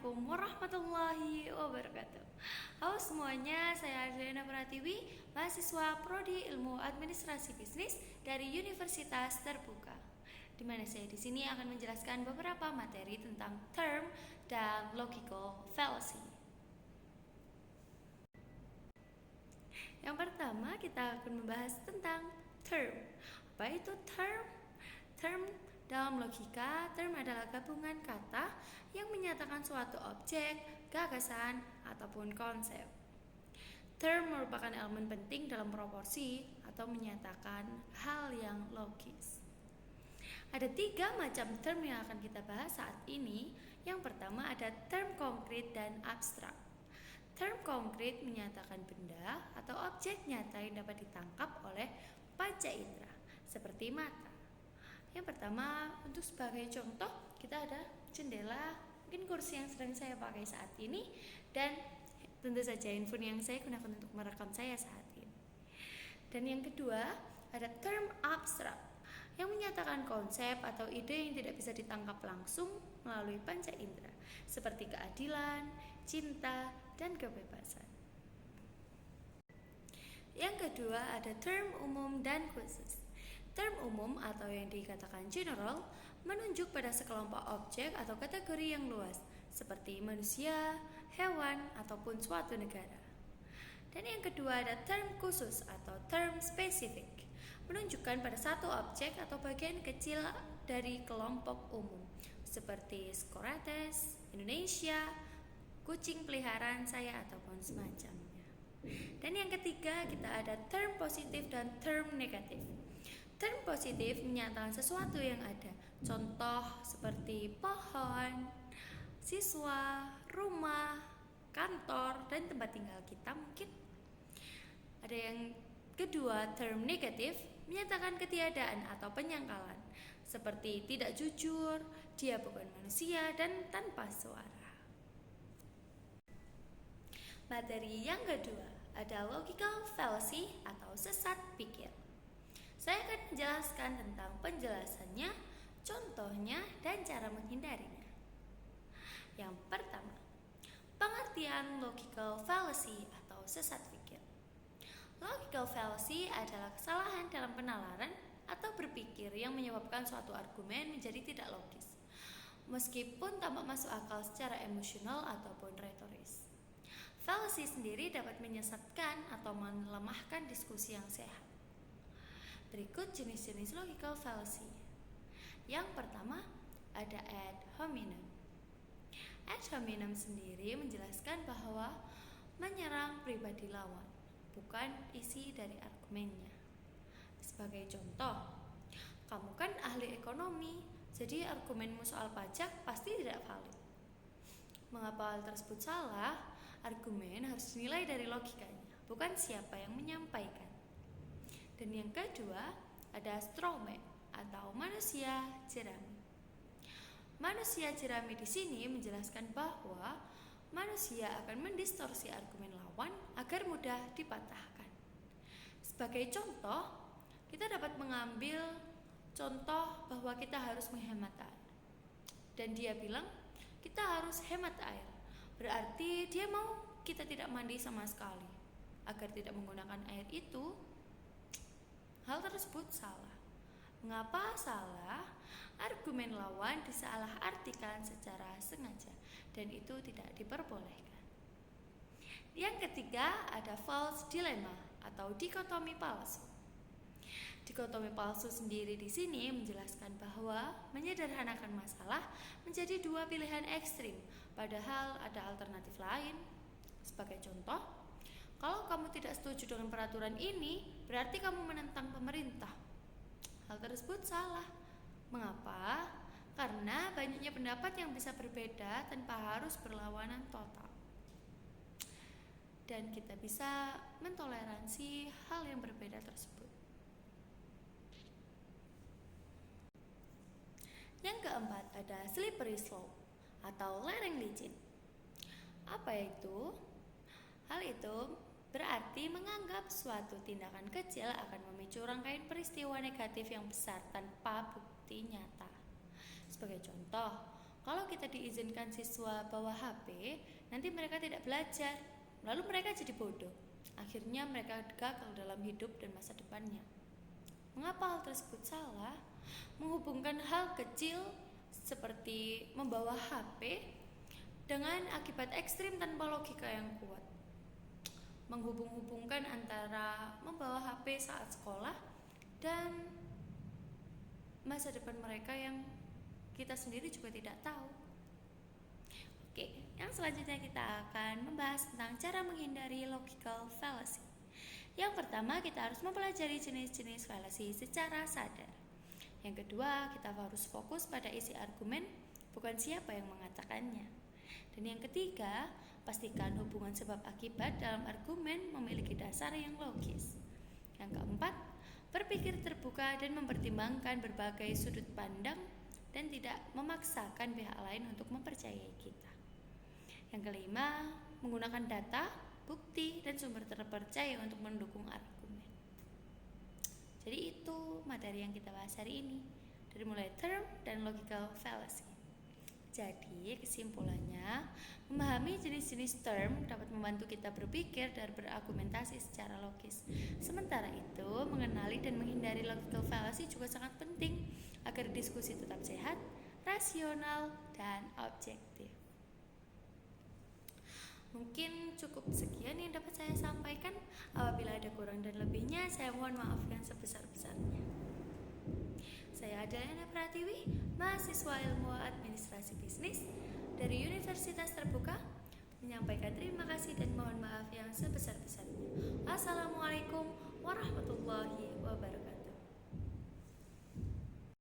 Assalamualaikum warahmatullahi wabarakatuh. Halo semuanya, saya Adriana Pratiwi, mahasiswa Prodi Ilmu Administrasi Bisnis dari Universitas Terbuka. Di mana saya di sini akan menjelaskan beberapa materi tentang term dan logical fallacy. Yang pertama, kita akan membahas tentang term. Apa itu term? Term dalam logika, term adalah gabungan kata yang menyatakan suatu objek, gagasan, ataupun konsep. Term merupakan elemen penting dalam proporsi atau menyatakan hal yang logis. Ada 3 macam term yang akan kita bahas saat ini. Yang pertama ada term konkret dan abstrak. Term konkret menyatakan benda atau objek nyata yang dapat ditangkap oleh panca indera, seperti mata. Yang pertama, untuk sebagai contoh, kita ada jendela, mungkin kursi yang sedang saya pakai saat ini, dan tentu saja handphone yang saya gunakan untuk merekam saya saat ini. Dan yang kedua, ada term abstrak, yang menyatakan konsep atau ide yang tidak bisa ditangkap langsung melalui panca indera, seperti keadilan, cinta, dan kebebasan. Yang kedua, ada term umum dan khusus. Term umum atau yang dikatakan general menunjuk pada sekelompok objek atau kategori yang luas, seperti manusia, hewan, ataupun suatu negara. Dan yang kedua ada term khusus atau term spesifik, menunjukkan pada satu objek atau bagian kecil dari kelompok umum, seperti Socrates, Indonesia, kucing peliharaan saya, ataupun semacamnya. Dan yang ketiga kita ada term positif dan term negatif. Term positif menyatakan sesuatu yang ada, contoh seperti pohon, siswa, rumah, kantor, dan tempat tinggal kita mungkin. Ada yang kedua, term negatif menyatakan ketiadaan atau penyangkalan, seperti tidak jujur, dia bukan manusia, dan tanpa suara. Materi yang kedua ada logical fallacy atau sesat pikir. Saya akan menjelaskan tentang penjelasannya, contohnya, dan cara menghindarinya. Yang pertama, pengertian logical fallacy atau sesat pikir. Logical fallacy adalah kesalahan dalam penalaran atau berpikir yang menyebabkan suatu argumen menjadi tidak logis, meskipun tampak masuk akal secara emosional ataupun retoris. Fallacy sendiri dapat menyesatkan atau melemahkan diskusi yang sehat. Berikut jenis-jenis logical fallacy. Yang pertama ada ad hominem. Ad hominem sendiri menjelaskan bahwa menyerang pribadi lawan, bukan isi dari argumennya. Sebagai contoh, kamu kan ahli ekonomi, jadi argumenmu soal pajak pasti tidak valid. Mengapa hal tersebut salah? Argumen harus dinilai dari logikanya, bukan siapa yang menyampaikan. Dan yang kedua ada strawman atau manusia jerami. Manusia jerami di sini menjelaskan bahwa manusia akan mendistorsi argumen lawan agar mudah dipatahkan. Sebagai contoh, kita dapat mengambil contoh bahwa kita harus menghemat air. Dan dia bilang kita harus hemat air. Berarti dia mau kita tidak mandi sama sekali. Agar tidak menggunakan air itu, hal tersebut salah. Mengapa salah? Argumen lawan disalahartikan secara sengaja dan itu tidak diperbolehkan. Yang ketiga ada false dilemma atau dikotomi palsu. Dikotomi palsu sendiri di sini menjelaskan bahwa menyederhanakan masalah menjadi 2 pilihan ekstrim, padahal ada alternatif lain. Sebagai contoh, kalau kamu tidak setuju dengan peraturan ini, berarti kamu menentang pemerintah. Hal tersebut salah. Mengapa? Karena banyaknya pendapat yang bisa berbeda tanpa harus berlawanan total. Dan kita bisa mentoleransi hal yang berbeda tersebut. Yang keempat ada slippery slope atau lereng licin. Apa itu? Hal itu berarti menganggap suatu tindakan kecil akan memicu rangkaian peristiwa negatif yang besar tanpa bukti nyata. Sebagai contoh, Kalau kita diizinkan siswa bawa HP, nanti mereka tidak belajar, lalu mereka jadi bodoh. Akhirnya mereka gagal dalam hidup dan masa depannya. Mengapa hal tersebut salah? Menghubungkan hal kecil seperti membawa HP dengan akibat ekstrim tanpa logika yang kuat. Menghubung-hubungkan antara membawa HP saat sekolah dan masa depan mereka yang kita sendiri juga tidak tahu. Oke, yang selanjutnya kita akan membahas tentang cara menghindari logical fallacy. Yang pertama, kita harus mempelajari jenis-jenis fallacy secara sadar. Yang kedua, kita harus fokus pada isi argumen, bukan siapa yang mengatakannya. Dan yang ketiga, pastikan hubungan sebab akibat dalam argumen memiliki dasar yang logis. Yang keempat, berpikir terbuka dan mempertimbangkan berbagai sudut pandang dan tidak memaksakan pihak lain untuk mempercayai kita. Yang kelima, menggunakan data, bukti, dan sumber terpercaya untuk mendukung argumen. Jadi itu materi yang kita bahas hari ini, dari mulai term dan logical fallacy. Jadi kesimpulannya, memahami jenis-jenis term dapat membantu kita berpikir dan berargumentasi secara logis. Sementara itu, mengenali dan menghindari logical fallacy juga sangat penting agar diskusi tetap sehat, rasional, dan objektif. Mungkin cukup sekian yang dapat saya sampaikan. Apabila ada kurang dan lebihnya, saya mohon maaf yang sebesar-besarnya. Saya Adeliana Pratiwi, mahasiswa Ilmu Administrasi Bisnis dari Universitas Terbuka, menyampaikan terima kasih dan mohon maaf yang sebesar-besarnya. Assalamualaikum warahmatullahi wabarakatuh.